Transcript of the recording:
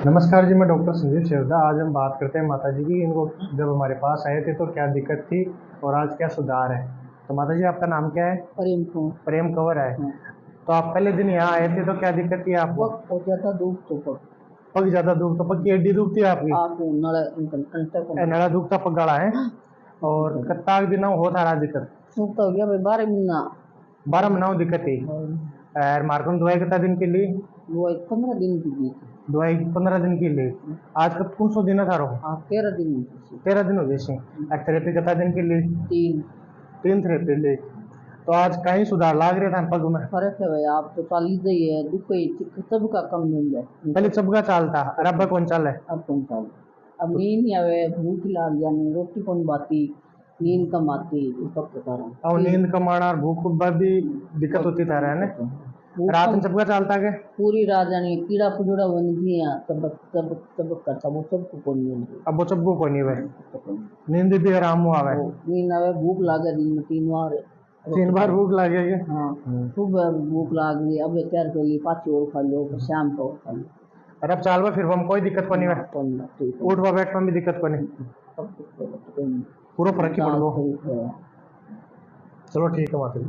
नमस्कार जी, मैं डॉक्टर संजीव शेरदा। आज हम बात करते हैं माता जी की। इनको जब हमारे पास आए थे तो क्या दिक्कत थी और आज क्या सुधार है। तो माता जी, आपका नाम क्या है? प्रेम को। प्रेम कंवर है। हाँ। तो आप पहले दिन यहाँ आए थे तो क्या दिक्कत थी आपको? पग हो जाता दुख तो पग पग ज्यादा दुख, तो पग की हड्डी दुखती है आपकी? आप नड़ा कंटक नड़ा दुखता पग गड़ा है। और कत्ता दिन हो सारा दिक्कत सूखता हो गया भाई 12 महीना 12 महीना दिक्कत थी। और मार्कन दवाई कितना दिन के लिए? वो 15 दिन की दी दवाई 15 दिन के लिए। आज कब कौन सौ दिन था? 13 दिन 13 दिन हो गए। और थेरेपी कितना दिन के लिए? तीन 3 थेरेपी ले। तो आज कहीं सुधार लाग रहा था पग में? फर्क है भाई। आप तो चाली ही है दुख ही सब का कम मिल जाए। पहले सबका चालता, अब कौन चाल है? अब कौन चाल अब नींद नहीं आवे भूख लाग जानी रोटी कौन बाती नींद कम आती सब के कारण और नींद कम आना और भूख भी दिक्कत होती था रहा है। रात में सबका चालता के पूरी रात जानी कीड़ा पुजड़ा बन गई सब सब सब करता वो सबको कौन मिल अब वो सबको को नहीं भाई नींद भी आराम हुआ है। नींद आवे भूख लागे दिन में 3 बार भूख लगेगी। हाँ सुबह भूख लाग गई अब तैयार कर ली पाँच और खा लो फिर शाम को खा लो। और अब चाल फिर हम कोई दिक्कत को नहीं है। उठवा बैठवा में दिक्कत को नहीं, पूरा फर्क ही पड़ गो। चलो ठीक है माता जी।